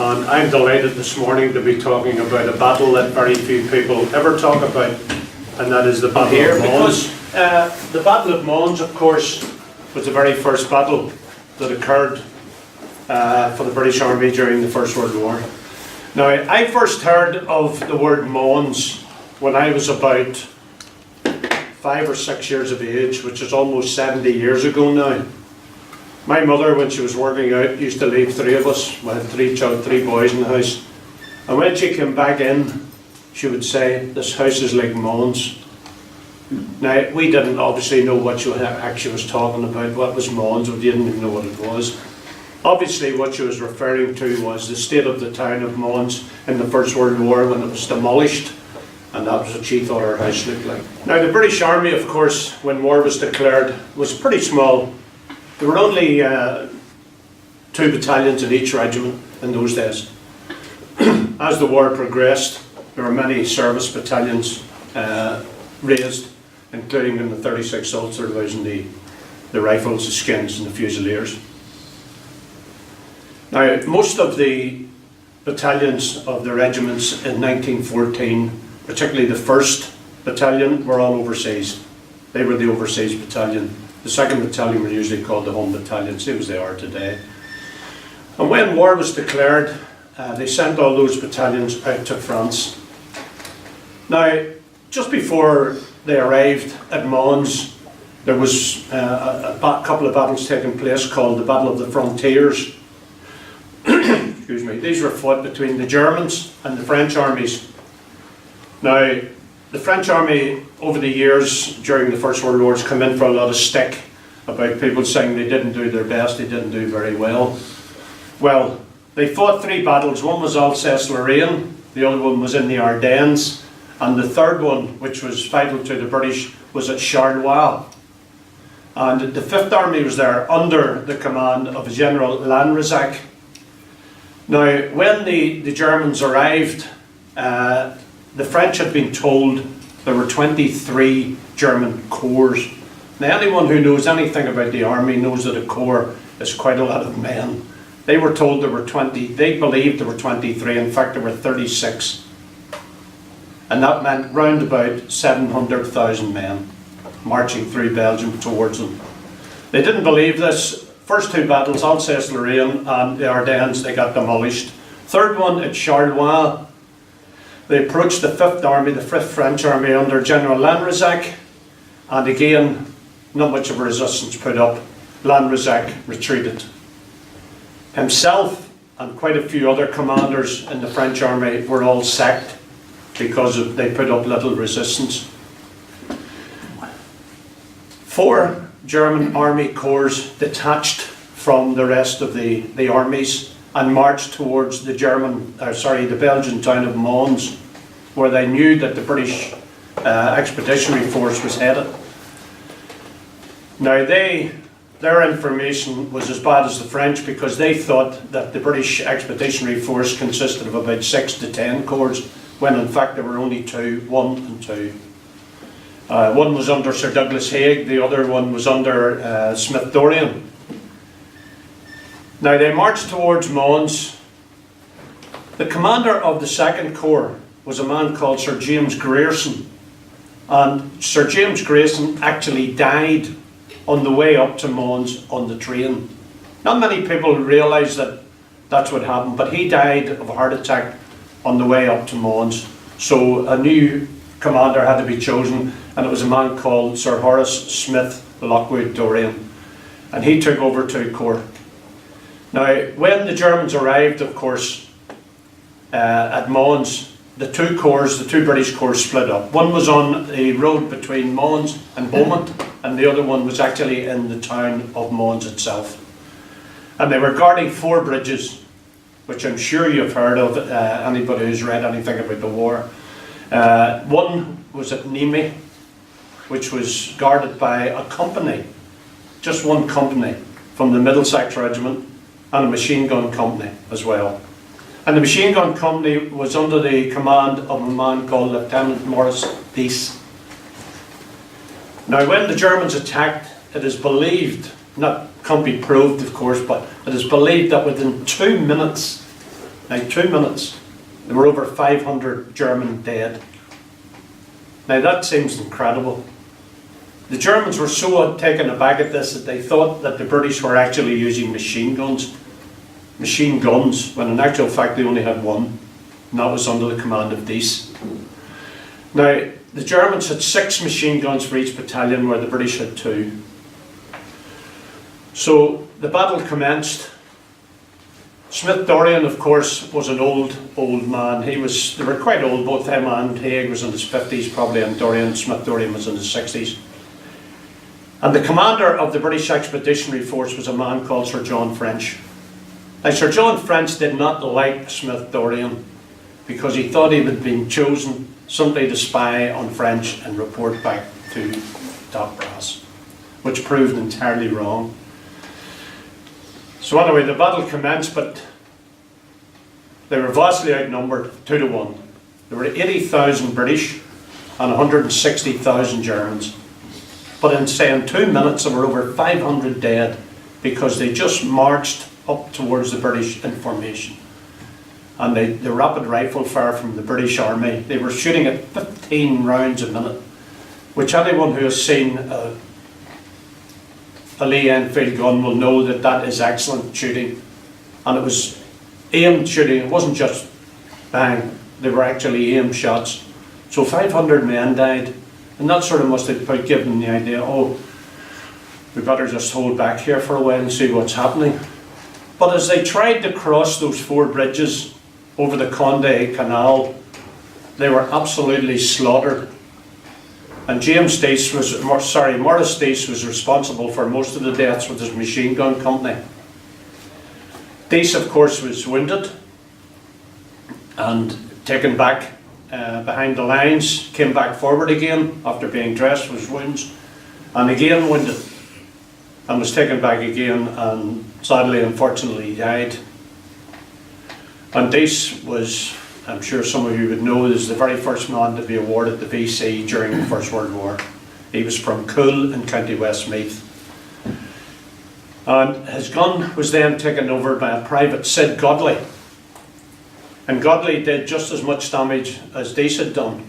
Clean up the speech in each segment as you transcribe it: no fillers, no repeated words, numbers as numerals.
And I'm delighted this morning to be talking about a battle that very few people ever talk about, and that is the Battle of Mons. The Battle of Mons, of course, was the very first battle that occurred for the British Army during the First World War. Now, I first heard of the word Mons when I was about 5 or 6 years of age, which is almost 70 years ago now. My mother, when she was working out, used to leave 3 of us. We had 3 boys in the house. And when she came back in, she would say, "This house is like Mons." Now, we didn't obviously know what she actually was talking about. What was Mons? We didn't even know what it was. Obviously, what she was referring to was the state of the town of Mons in the First World War when it was demolished. And that was what she thought our house looked like. Now, the British Army, of course, when war was declared, was pretty small. There were only 2 battalions in each regiment in those days. As the war progressed, there were many service battalions raised, including in the 36th Ulster Division, the Rifles, the Skins and the Fusiliers. Now, most of the battalions of the regiments in 1914, particularly the 1st Battalion, were all overseas. They were the overseas battalion. The 2nd Battalion were usually called the Home Battalion, same as they are today. And when war was declared, they sent all those battalions out to France. Now, just before they arrived at Mons, there was a couple of battles taking place called the Battle of the Frontiers. Excuse me. These were fought between the Germans and the French armies. Now, the French army, over the years during the First World War, has come in for a lot of stick about people saying they didn't do their best, they didn't do very well. Well, they fought 3 battles. One was Alsace-Lorraine, the other one was in the Ardennes, and the third one, which was vital to the British, was at Charleroi. And the 5th Army was there under the command of General Lanrezac. Now, when the Germans arrived, the French had been told there were 23 German corps. Now, anyone who knows anything about the army knows that a corps is quite a lot of men. They were told there were 20, they believed there were 23, in fact there were 36. And that meant round about 700,000 men marching through Belgium towards them. They didn't believe this. First 2 battles, Alsace-Lorraine and the Ardennes, they got demolished. Third one at Charleroi, they approached the 5th Army, the 5th French Army under General Lanrezac, and again, not much of a resistance put up. Lanrezac retreated. Himself and quite a few other commanders in the French Army were all sacked because they put up little resistance. 4 German army corps detached from the rest of the armies and marched towards the Belgian town of Mons, where they knew that the British Expeditionary Force was headed. Now, their information was as bad as the French because they thought that the British Expeditionary Force consisted of about 6 to 10 corps, when in fact there were only 2, 1 and 2. One was under Sir Douglas Haig, the other one was under Smith-Dorrien. Now, they marched towards Mons. The commander of the 2nd Corps was a man called Sir James Grierson. And Sir James Grierson actually died on the way up to Mons on the train. Not many people realise that that's what happened, but he died of a heart attack on the way up to Mons. So a new commander had to be chosen, and it was a man called Sir Horace Smith Lockwood Dorrien. And he took over 2 corps. Now, when the Germans arrived, of course, at Mons, the 2 corps, the 2 British corps split up. One was on the road between Mons and Beaumont, and the other one was actually in the town of Mons itself. And they were guarding 4 bridges, which I'm sure you've heard of, anybody who's read anything about the war. One was at Nîmes, which was guarded by a company, just 1 company, from the Middlesex Regiment, and a machine gun company as well. And the machine gun company was under the command of a man called Lieutenant Maurice Dease. Now, when the Germans attacked, it is believed, can't be proved of course, but it is believed that within 2 minutes Now, 2 minutes, there were over 500 German dead. Now that seems incredible. The Germans were so taken aback at this that they thought that the British were actually using machine guns, when in actual fact they only had one, and that was under the command of Dies. Now, the Germans had 6 machine guns for each battalion, where the British had 2. So the battle commenced. Smith-Dorrien, of course, was an old man. They were quite old, both him and Haig was in his 50s probably, and Smith-Dorrien was in his 60s. And the commander of the British Expeditionary Force was a man called Sir John French. Now, Sir John French did not like Smith-Dorrien because he thought he had been chosen simply to spy on French and report back to top brass, which proved entirely wrong. So anyway, the battle commenced, but they were vastly outnumbered, 2 to 1. There were 80,000 British and 160,000 Germans. But in, say, in 2 minutes, there were over 500 dead because they just marched up towards the British in formation. And the rapid rifle fire from the British Army, they were shooting at 15 rounds a minute, which anyone who has seen a Lee Enfield gun will know that that is excellent shooting. And it was aimed shooting, it wasn't just bang, they were actually aimed shots. So 500 men died, and that sort of must have given them the idea, oh, we better just hold back here for a while and see what's happening. But as they tried to cross those 4 bridges over the Conde Canal, they were absolutely slaughtered. And Morris Dies was responsible for most of the deaths with his machine gun company. Dies, of course, was wounded and taken back behind the lines, came back forward again after being dressed with his wounds, and again wounded, and was taken back again, and sadly, unfortunately, died. And Dies was, I'm sure some of you would know, is the very first man to be awarded the VC during the First World War. He was from Coole in County Westmeath. And his gun was then taken over by a private, Sid Godley. And Godley did just as much damage as Dies had done.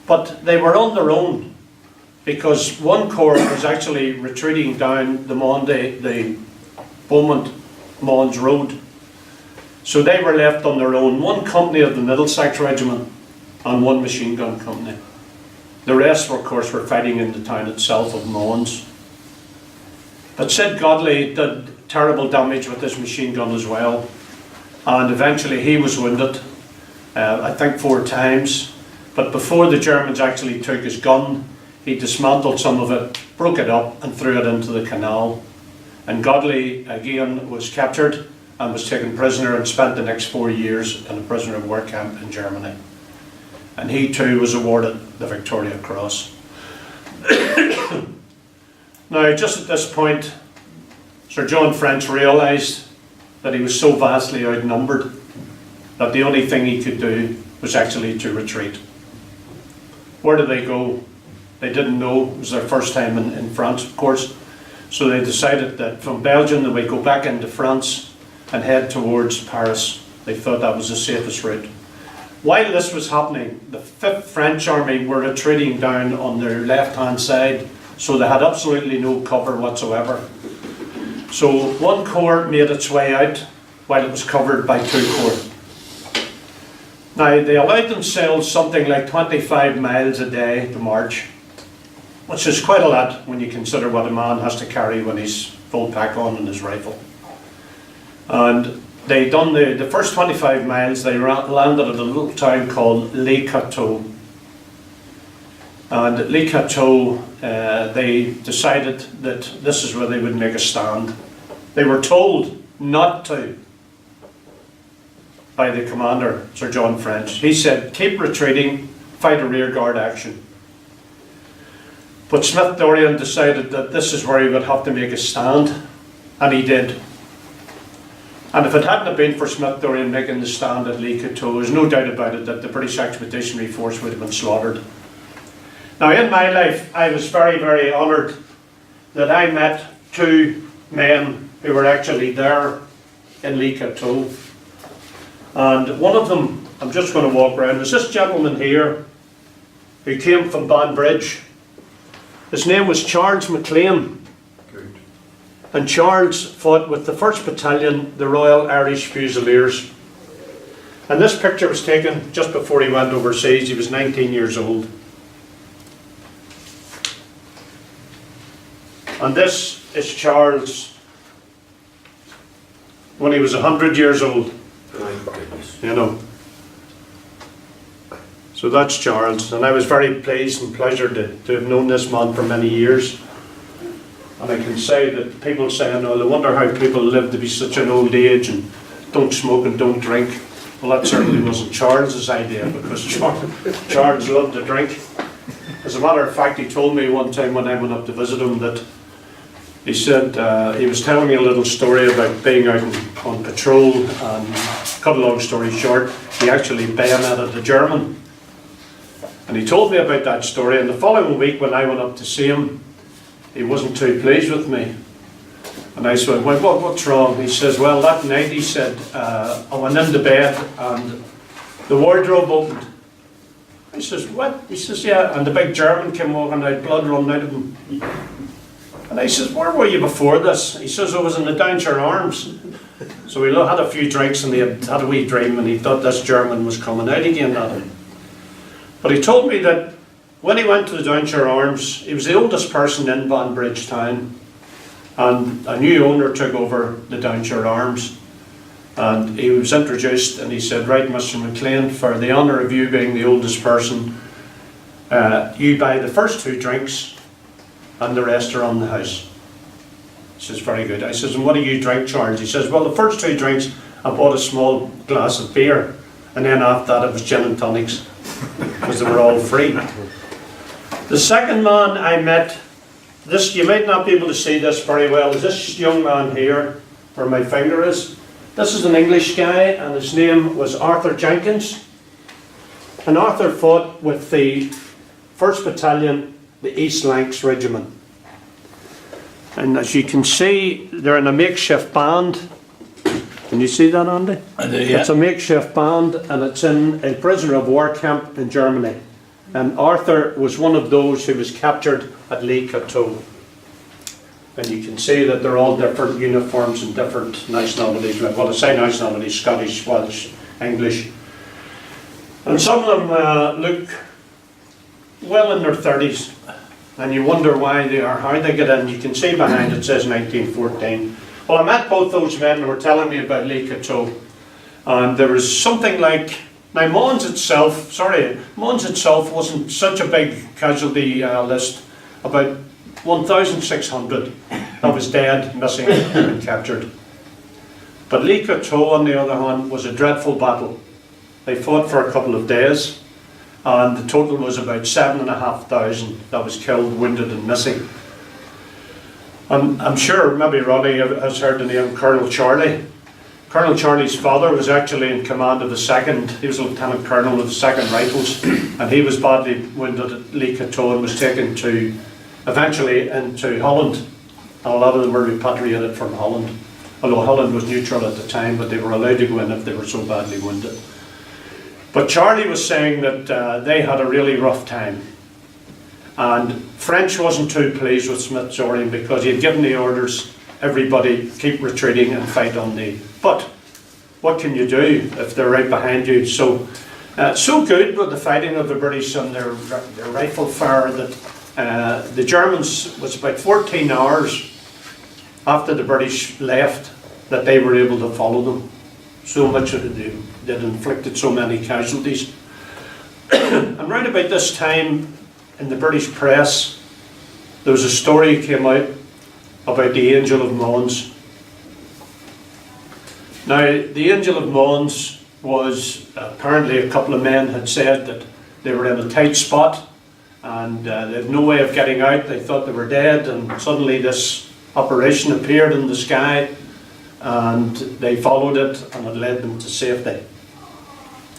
But they were on their own, because one corps was actually retreating down the Beaumont-Mons road. So they were left on their own, 1 company of the Middlesex Regiment and 1 machine gun company. The rest, of course, were fighting in the town itself of Mons. But Sid Godley did terrible damage with his machine gun as well, and eventually he was wounded, I think 4 times. But before the Germans actually took his gun, he dismantled some of it, broke it up and threw it into the canal. And Godley again was captured and was taken prisoner and spent the next 4 years in a prisoner of war camp in Germany. And he too was awarded the Victoria Cross. Now, just at this point, Sir John French realised that he was so vastly outnumbered that the only thing he could do was actually to retreat. Where did they go? They didn't know. It was their first time in France, of course. So they decided that from Belgium they would go back into France and head towards Paris. They thought that was the safest route. While this was happening, the 5th French Army were retreating down on their left-hand side, so they had absolutely no cover whatsoever. So 1 corps made its way out while it was covered by 2 corps. Now, they allowed themselves something like 25 miles a day to march, which is quite a lot when you consider what a man has to carry when he's full pack on in his rifle. And they done the first 25 miles, they landed at a little town called Les Cateaux. And at Les Cateaux, they decided that this is where they would make a stand. They were told not to by the commander, Sir John French. He said, keep retreating, fight a rearguard action. But Smith-Dorrien decided that this is where he would have to make a stand, and he did. And if it hadn't have been for Smith-Dorrien making the stand at Les Cateaux, there's no doubt about it that the British Expeditionary Force would have been slaughtered. Now, in my life, I was very, very honoured that I met 2 men who were actually there in Les Cateaux. And one of them, I'm just going to walk around, is this gentleman here who came from Banbridge. His name was Charles McLean. Good. And Charles fought with the 1st Battalion, the Royal Irish Fusiliers. And this picture was taken just before he went overseas. He was 19 years old. And this is Charles when he was 100 years old. My goodness. You know. So that's Charles, and I was very pleased and pleasured to have known this man for many years. And I can say that people say, I wonder how people live to be such an old age and don't smoke and don't drink. Well, that certainly wasn't Charles's idea, because Charles loved to drink. As a matter of fact, he told me one time when I went up to visit him that he said, he was telling me a little story about being out on patrol, and cut a long story short, he actually bayoneted a German. And he told me about that story, and the following week when I went up to see him, he wasn't too pleased with me. And I said, well, what's wrong? He says, well, that night, he said, I went into bed and the wardrobe opened. I says, what? He says, yeah, and the big German came walking out, blood running out of him. And I says, where were you before this? He says, I was in the Downshire Arms. So we had a few drinks and he had a wee dream, and he thought this German was coming out again at him. But he told me that when he went to the Downshire Arms, he was the oldest person in Banbridge town, and a new owner took over the Downshire Arms, and he was introduced, and he said, right, Mr. McLean, for the honour of you being the oldest person, you buy the first 2 drinks and the rest are on the house. He says, very good. I says, and what do you drink, Charles? He says, well, the first 2 drinks I bought a small glass of beer, and then after that it was gin and tonics, because they were all free. The second man I met, this, you might not be able to see this very well, is this young man here, where my finger is. This is an English guy, and his name was Arthur Jenkins. And Arthur fought with the 1st Battalion, the East Lancs Regiment. And as you can see, they're in a makeshift band. Can you see that, Andy? I do, yeah. It's a makeshift band, and it's in a prisoner of war camp in Germany. And Arthur was one of those who was captured at Les Cateaux. And you can see that they're all different uniforms and different nationalities. Well, I say nationalities, Scottish, Welsh, English. And some of them look well in their 30s. And you wonder why they are, how they get in. You can see behind it says 1914. Well, I met both those men who were telling me about Les Cateaux. And there was something like, now Mons itself wasn't such a big casualty list, about 1,600 that was dead, missing and captured. But Les Cateaux, on the other hand, was a dreadful battle. They fought for a couple of days, and the total was about 7,500 that was killed, wounded and missing. And I'm sure maybe Ronnie has heard the name Colonel Charlie. Colonel Charlie's father was actually in command of the 2nd, he was a Lieutenant Colonel of the 2nd Rifles, and he was badly wounded at Les Cateaux and was taken eventually into Holland. And a lot of them were repatriated from Holland, although Holland was neutral at the time, but they were allowed to go in if they were so badly wounded. But Charlie was saying that they had a really rough time. And French wasn't too pleased with Smith-Zorian because he had given the orders, everybody keep retreating and fight on the... But what can you do if they're right behind you? So good with the fighting of the British and their rifle fire that the Germans, was about 14 hours after the British left that they were able to follow them. So much that they'd inflicted so many casualties. And right about this time in the British press, there was a story that came out about the Angel of Mons. Now, the Angel of Mons was, apparently a couple of men had said that they were in a tight spot and they had no way of getting out. They thought they were dead, and suddenly this apparition appeared in the sky, and they followed it, and it led them to safety.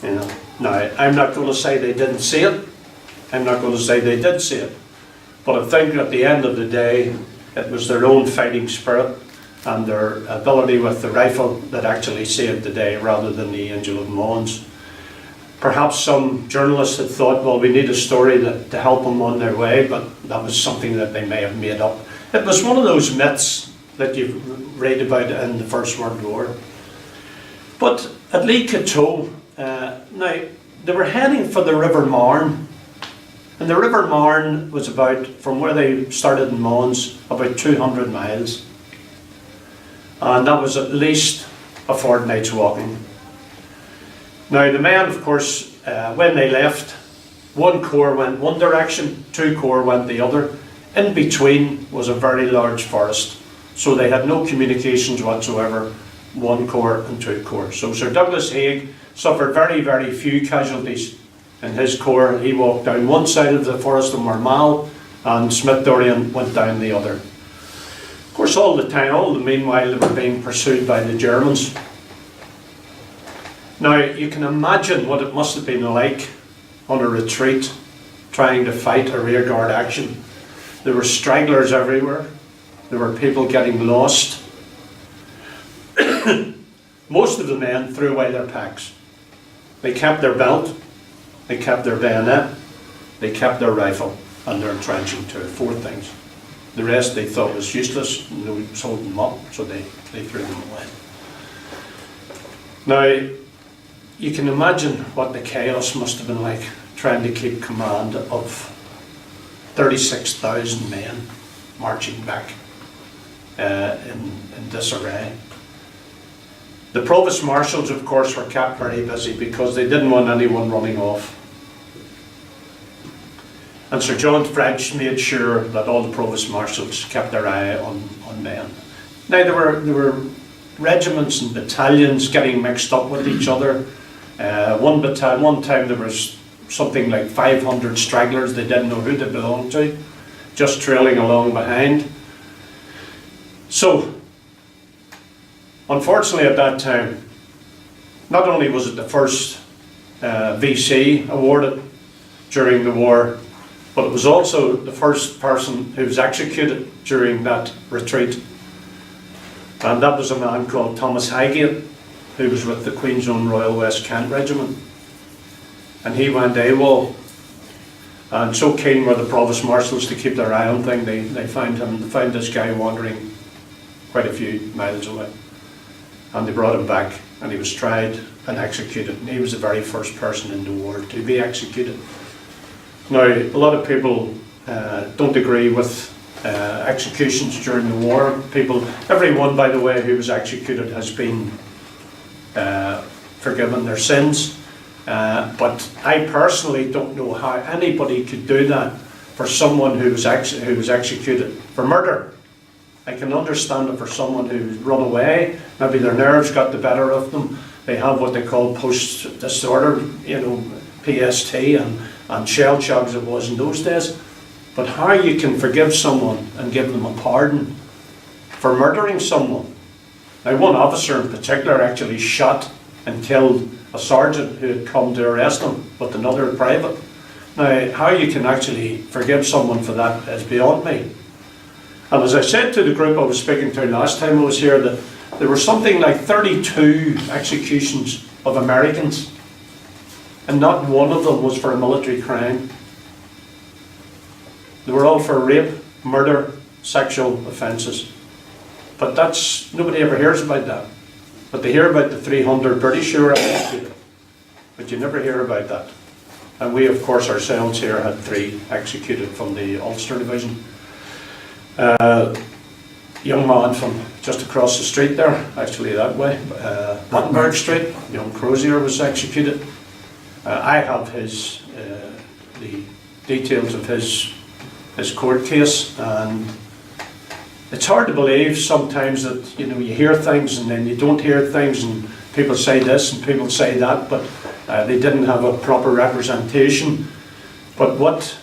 You know. Now, I'm not going to say they didn't see it. I'm not going to say they did see it. But I think at the end of the day, it was their own fighting spirit and their ability with the rifle that actually saved the day rather than the Angel of Mons. Perhaps some journalists had thought, well, we need a story to help them on their way, but that was something that they may have made up. It was one of those myths that you read about in the First World War. But at Lee Coteau, now they were heading for the River Marne, and the River Marne was about, from where they started in Mons, about 200 miles. And that was at least a fortnight's walking. Now the men, of course, when they left, one corps went one direction, two corps went the other. In between was a very large forest, so they had no communications whatsoever, one corps and two corps. So Sir Douglas Haig suffered very, very few casualties in his corps. He walked down one side of the forest of Marmal, and Smith-Dorrien went down the other. Of course, all the meanwhile, they were being pursued by the Germans. Now, you can imagine what it must have been like on a retreat, trying to fight a rearguard action. There were stragglers everywhere. There were people getting lost. Most of the men threw away their packs. They kept their belt, they kept their bayonet, they kept their rifle and their entrenching too, 4 things. The rest they thought was useless, and they sold them up, so they threw them away. Now, you can imagine what the chaos must have been like trying to keep command of 36,000 men marching back in disarray. The provost marshals, of course, were kept very busy because they didn't want anyone running off. And Sir John French made sure that all the provost marshals kept their eye on men. Now there were regiments and battalions getting mixed up with each other. One time there was something like 500 stragglers they didn't know who they belonged to, just trailing along behind. So, unfortunately at that time, not only was it the first VC awarded during the war, but it was also the first person who was executed during that retreat. And that was a man called Thomas Highgate, who was with the Queen's Own Royal West Kent Regiment. And he went AWOL. And so keen were the provost marshals to keep their eye on things, they found this guy wandering quite a few miles away. And they brought him back, and he was tried and executed. And he was the very first person in the war to be executed. Now, a lot of people don't agree with executions during the war. Everyone, by the way, who was executed has been forgiven their sins. But I personally don't know how anybody could do that for someone who was executed for murder. I can understand it for someone who's run away, maybe their nerves got the better of them. They have what they call post-disorder, PST and shell shock as it was in those days. But how you can forgive someone and give them a pardon for murdering someone. Now, one officer in particular actually shot and killed a sergeant who had come to arrest him with another private. Now, how you can actually forgive someone for that is beyond me. And as I said to the group I was speaking to last time I was here, that there were something like 32 executions of Americans, and not one of them was for a military crime. They were all for rape, murder, sexual offences. But nobody ever hears about that. But they hear about the 300 British who were executed. But you never hear about that. And we, of course, ourselves here had 3 executed from the Ulster Division. Young man from just across the street there, actually that way, Wittenberg Street, young Crozier was executed. I have the details of his court case, and it's hard to believe sometimes that you hear things and then you don't hear things, and people say this and people say that, but they didn't have a proper representation. But what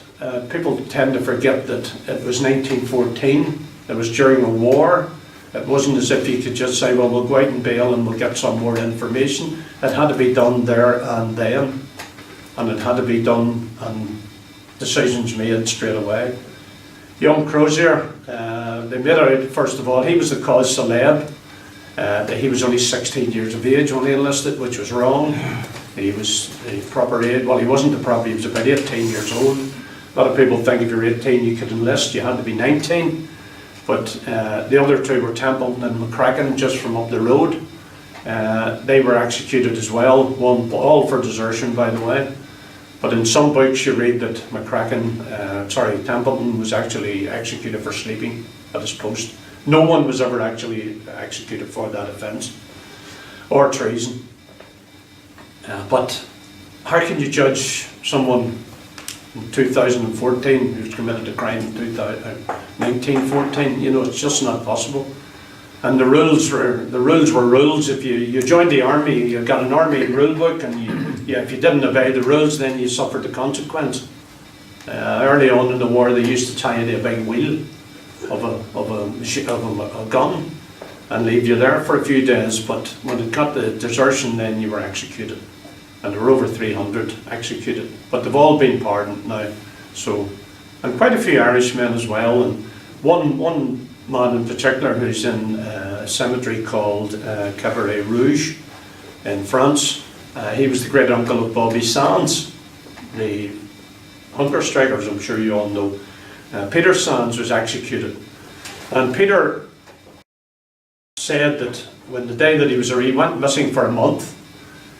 people tend to forget, that it was 1914, it was during a war. It wasn't as if you could just say, well, we'll go out and bail and we'll get some more information. It had to be done there and then, and it had to be done and decisions made straight away. Young Crozier they made out, first of all, he was the cause célèbre. That he was only 16 years of age when he enlisted, which was wrong. He was the proper age. Well, he wasn't the proper, he was about 18 years old. A lot of people think if you're 18 you could enlist, you had to be 19. But the other two were Templeton and McCracken, just from up the road. They were executed as well, one all for desertion, by the way. But in some books you read that Templeton was actually executed for sleeping at his post. No one was ever actually executed for that offence, or treason. But how can you judge someone in 2014 who's committed a crime in 1914? You know, it's just not possible. And the rules were rules. If you joined the army, you got an army rule book, and if you didn't obey the rules, then you suffered the consequence. Early on in the war, they used to tie you to a big wheel of a gun and leave you there for a few days. But when it got the desertion, then you were executed, and there were over 300 executed. But they've all been pardoned now. So, and quite a few Irishmen as well. And one man in particular who's in a cemetery called Cabaret Rouge in France. He was the great uncle of Bobby Sands, the hunger strikers, I'm sure you all know. Peter Sands was executed, and Peter said that when the day that he went missing for a month,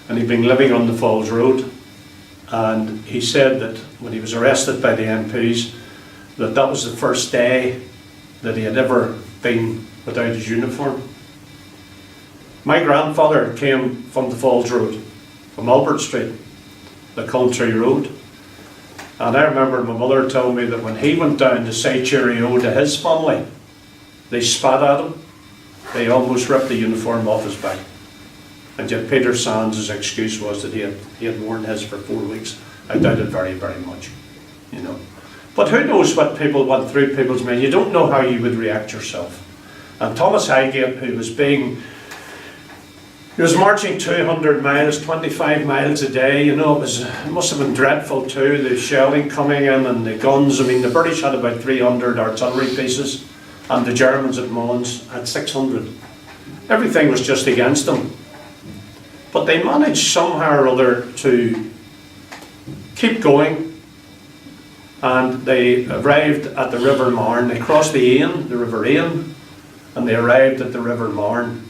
and he'd been living on the Falls Road, and he said that when he was arrested by the MPs, that was the first day that he had ever been without his uniform. My grandfather came from the Falls Road, from Albert Street, the country road. And I remember my mother told me that when he went down to say cheerio to his family, they spat at him. They almost ripped the uniform off his back. And yet Peter Sands' excuse was that he had worn his for 4 weeks. I doubt it very, very much, you know. But who knows what people went through people's mind. You don't know how you would react yourself. And Thomas Highgate, who was marching 200 miles, 25 miles a day, you know, it must have been dreadful too, the shelling coming in and the guns. I mean, the British had about 300 artillery pieces, and the Germans at Mons had 600. Everything was just against them. But they managed somehow or other to keep going. And they arrived at the River Marne. They crossed the River Ain, and they arrived at the River Marne.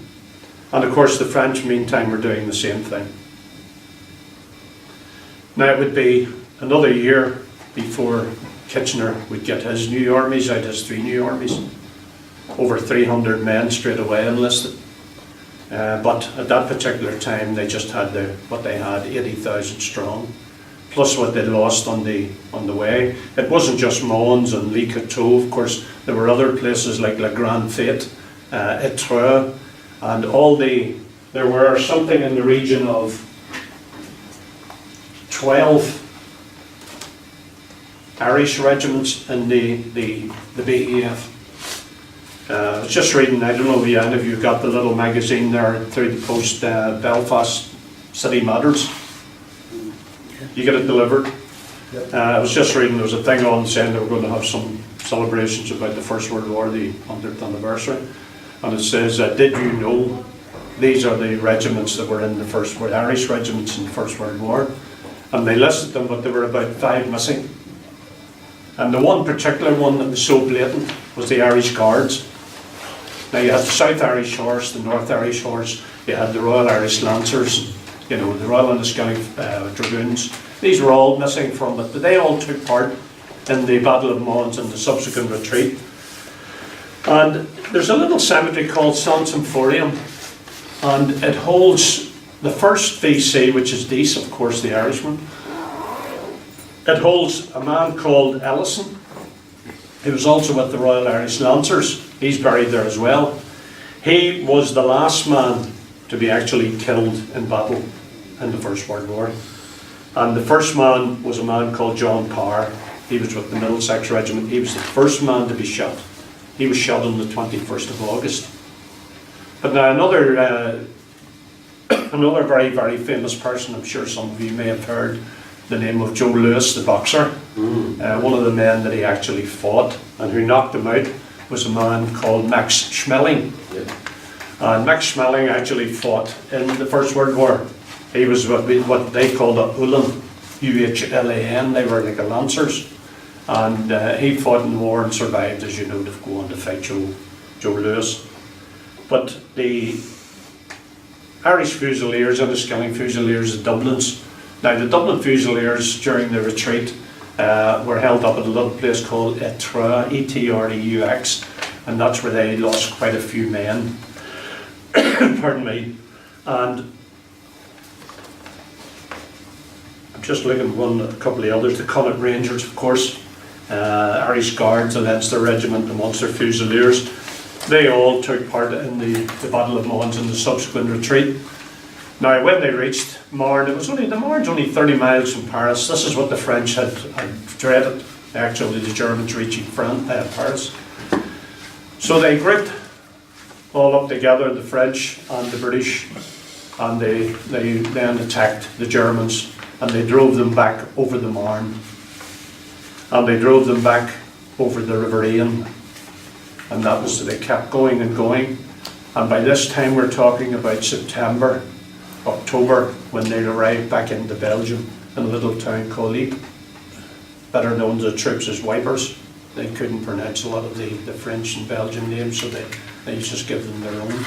And of course the French meantime were doing the same thing. Now it would be another year before Kitchener would get his new armies out, his 3 new armies. Over 300 men straight away enlisted. But at that particular time they just had 80,000 strong. Plus what they lost on the way. It wasn't just Mons and Le Cateau, of course. There were other places like La Grande Fête, Étreux, and there were something in the region of 12 Irish regiments in the BEF. I was just reading, I don't know if any of you got the little magazine there through the post, Belfast City Matters. You get it delivered. Yep. I was just reading, there was a thing on saying they were going to have some celebrations about the First World War, the 100th anniversary. And it says, did you know these are the regiments that were in the First World, Irish regiments in the First World War? And they listed them, but there were about 5 missing. And the one particular one that was so blatant was the Irish Guards. Now you had the South Irish Horse, the North Irish Horse, you had the Royal Irish Lancers, you know, the Royal Enniskillen Dragoons. These were all missing from it, but they all took part in the Battle of Mons and the subsequent retreat. And there's a little cemetery called San Symphorium, and it holds the first VC, which is Dease, of course, the Irishman. It holds a man called Ellison, who was also with the Royal Irish Lancers. He's buried there as well. He was the last man to be actually killed in battle in the First World War. And the first man was a man called John Parr. He was with the Middlesex Regiment. He was the first man to be shot. He was shot on the 21st of August. But now another very, very famous person, I'm sure some of you may have heard the name of Joe Louis, the boxer. One of the men that he actually fought and who knocked him out was a man called Max Schmeling. And Max Schmeling actually fought in the First World War. He was what they called a Uhlan, U-H-L-A-N. They were like a Lancers. And he fought in the war and survived, as you know, to go on to fight Joe Lewis. But the Irish Fusiliers and the Skilling Fusiliers, the Dublins. Now the Dublin Fusiliers during the retreat were held up at a little place called Etreux, E-T-R-E-U-X, and that's where they lost quite a few men. Pardon me. And I'm just looking at a couple of others. The Connaught Rangers, of course, Irish Guards, the Leinster Regiment, the Munster Fusiliers. They all took part in the Battle of Mons and the subsequent retreat. Now, when they reached Marne, the Marne's only 30 miles from Paris. This is what the French had dreaded, actually, the Germans reaching Paris. So they grouped all up together, the French and the British, and they then attacked the Germans, and they drove them back over the Marne, and they drove them back over the River Ain, and that was, they kept going and going, and by this time we're talking about September, October, when they arrived back into Belgium in a little town called Ypres, better known to the troops as Wipers. They couldn't pronounce a lot of the French and Belgian names, so they just give them their own.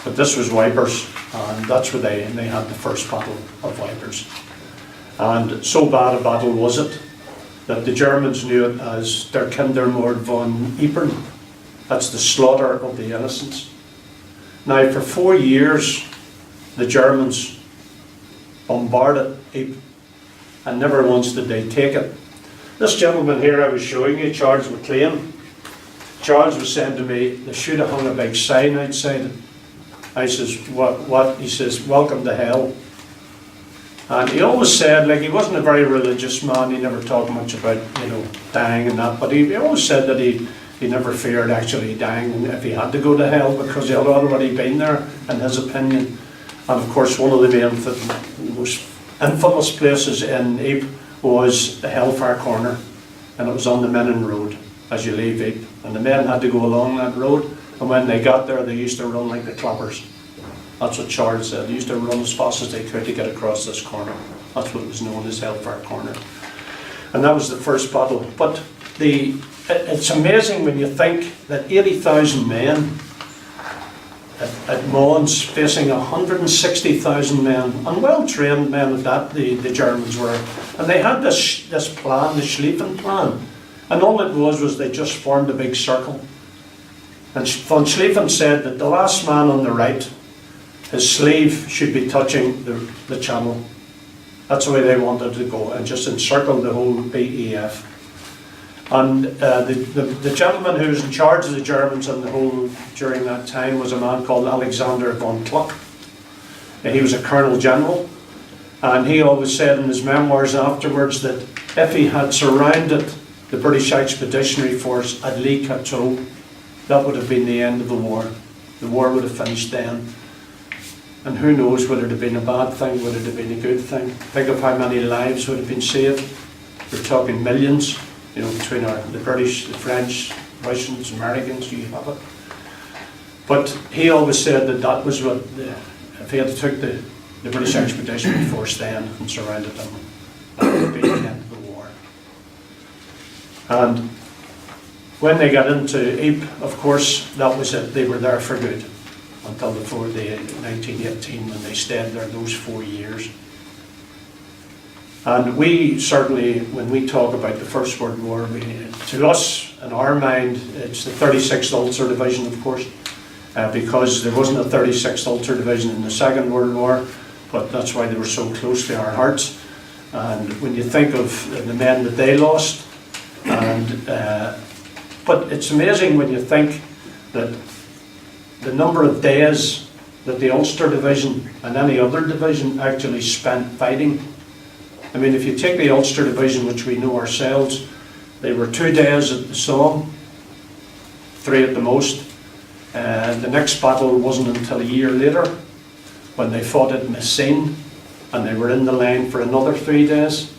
But this was Wipers, and that's where they had the first battle of Wipers. And so bad a battle was it that the Germans knew it as Der Kindermord von Ypern. That's the slaughter of the innocents. Now, for 4 years, the Germans bombarded Ypres, and never once did they take it. This gentleman here I was showing you, Charles McLean, Charles was saying to me, they should have hung a big sign outside it. I says, what? He says, welcome to hell. And he always said, like, he wasn't a very religious man, he never talked much about, dying and that, but he always said that he never feared actually dying if he had to go to hell, because he had already been there, in his opinion. And of course, one of the most infamous places in Ypres was the Hellfire Corner, and it was on the Menin Road as you leave Ypres. And the men had to go along that road, and when they got there, they used to run like the clappers. That's what Charles said. They used to run as fast as they could to get across this corner. That's what was known as Hellfire Corner. And that was the first battle. But it's amazing when you think that 80,000 men at Mons facing 160,000 men, and well-trained men at that, the Germans were. And they had this plan, the Schlieffen plan. And all it was they just formed a big circle. And von Schlieffen said that the last man on the right, his sleeve should be touching the channel. That's the way they wanted to go, and just encircle the whole BEF. And the gentleman who was in charge of the Germans and the whole during that time was a man called Alexander von Kluck. He was a colonel general, and he always said in his memoirs afterwards that if he had surrounded the British Expeditionary Force at Le Cateau, that would have been the end of the war. The war would have finished then. And who knows, would it have been a bad thing, would it have been a good thing? Think of how many lives would have been saved. We're talking millions, between the British, the French, Russians, Americans, you have it. But he always said that was what, if he had took the British Expeditionary Force then and surrounded them, that would have been the end of the war. And when they got into Ypres, of course, that was it. They were there for good until before the 1918, when they stayed there those 4 years. And we certainly, when we talk about the First World War, to us, in our mind, it's the 36th Ulster Division, of course, because there wasn't a 36th Ulster Division in the Second World War, but that's why they were so close to our hearts. And when you think of the men that they lost, but it's amazing when you think that the number of days that the Ulster Division and any other division actually spent fighting. I mean, if you take the Ulster Division, which we know ourselves, they were 2 days at the Somme, 3 at the most. The next battle wasn't until a year later, when they fought at Messines, and they were in the line for another 3 days.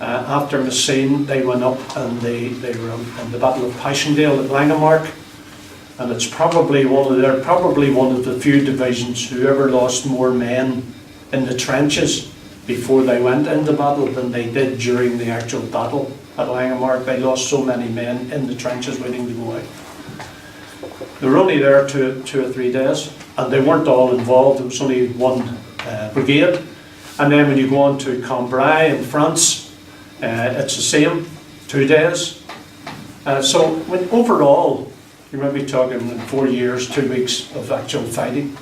After Messines, they went up and they were in the Battle of Passchendaele at Langemarck, and it's probably they're probably one of the few divisions who ever lost more men in the trenches before they went into battle than they did during the actual battle at Langemarck. They lost so many men in the trenches waiting to go out. They were only there two or 3 days, and they weren't all involved. There was only one brigade. And then when you go on to Cambrai in France, it's the same, 2 days. So when overall, you might be talking in 4 years, 2 weeks of actual fighting.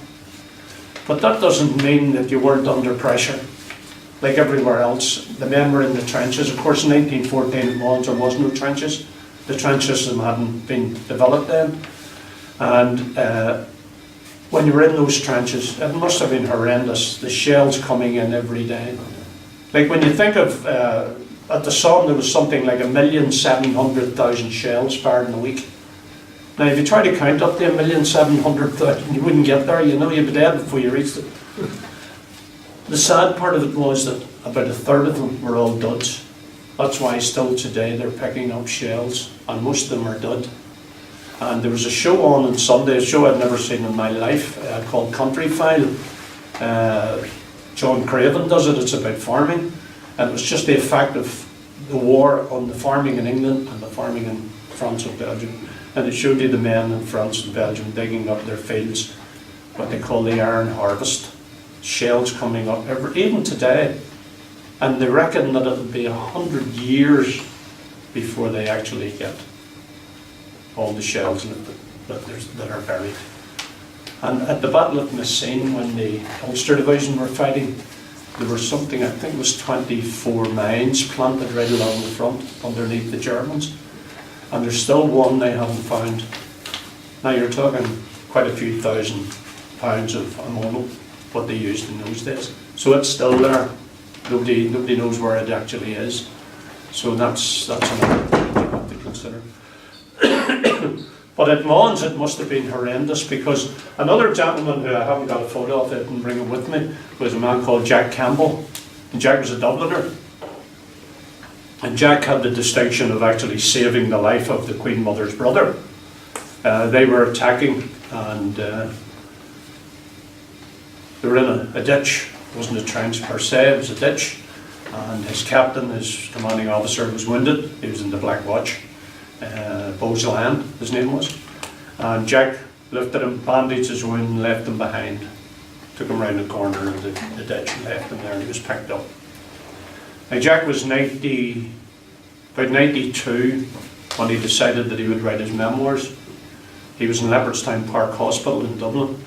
But that doesn't mean that you weren't under pressure. Like everywhere else, the men were in the trenches. Of course, in 1914 at Mons, there was no trenches. The trench system hadn't been developed then. And when you were in those trenches, it must have been horrendous, the shells coming in every day. Like when you think of, at the Somme there was something like 1,700,000 shells fired in a week. Now if you try to count up to 1,700,000, you wouldn't get there, you know, you'd be dead before you reached it. The sad part of it was that about a third of them were all duds. That's why still today they're picking up shells, and most of them are dud. And there was a show on Sunday, a show I'd never seen in my life, called Country File. John Craven does it, it's about farming. And it was just the effect of the war on the farming in England and the farming in France and Belgium. And it showed you the men in France and Belgium digging up their fields, what they call the iron harvest. Shells coming up, even today. And they reckon that it'll be 100 years before they actually get all the shells that are buried. And at the Battle of Messines, when the Ulster Division were fighting, there was something, I think it was 24 mines planted right along the front underneath the Germans. And there's still one they haven't found. Now you're talking quite a few £1,000 of ammonia, what they used in those days. So it's still there. Nobody knows where it actually is. So that's another thing you have to consider. But at Mons it must have been horrendous, because another gentleman who I haven't got a photo of, I didn't bring him with me, was a man called Jack Campbell. And Jack was a Dubliner. And Jack had the distinction of actually saving the life of the Queen Mother's brother. They were attacking, and they were in a ditch. It wasn't a trench per se, it was a ditch. And his captain, his commanding officer, was wounded. He was in the Black Watch. Beaujolais, his name was. And Jack lifted him, bandaged his wound, and left him behind. Took him round the corner of the ditch and left him there, and he was picked up. Now Jack was about 92 when he decided that he would write his memoirs. He was in Leopardstown Park Hospital in Dublin.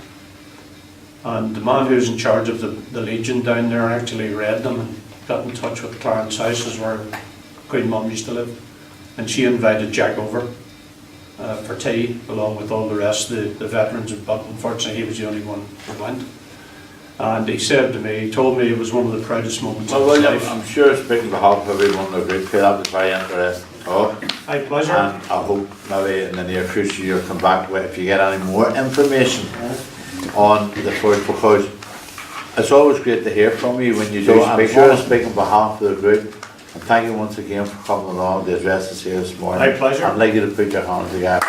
And the man who was in charge of the Legion down there actually read them and got in touch with Clarence House, is where Queen Mum used to live. And she invited Jack over for tea, along with all the rest of the veterans, but unfortunately he was the only one who went. And he said to me, he told me it was one of the proudest moments of his William, life. I'm sure speaking on behalf of everyone in the group, that was very interesting talk. My pleasure. And I hope maybe in the near future you'll come back with, if you get any more information on the force, because it's always great to hear from you when you do. So I'm sure speaking on behalf of the group, and thank you once again for coming along to address us here this morning. My pleasure. I'd like you to put your hands together.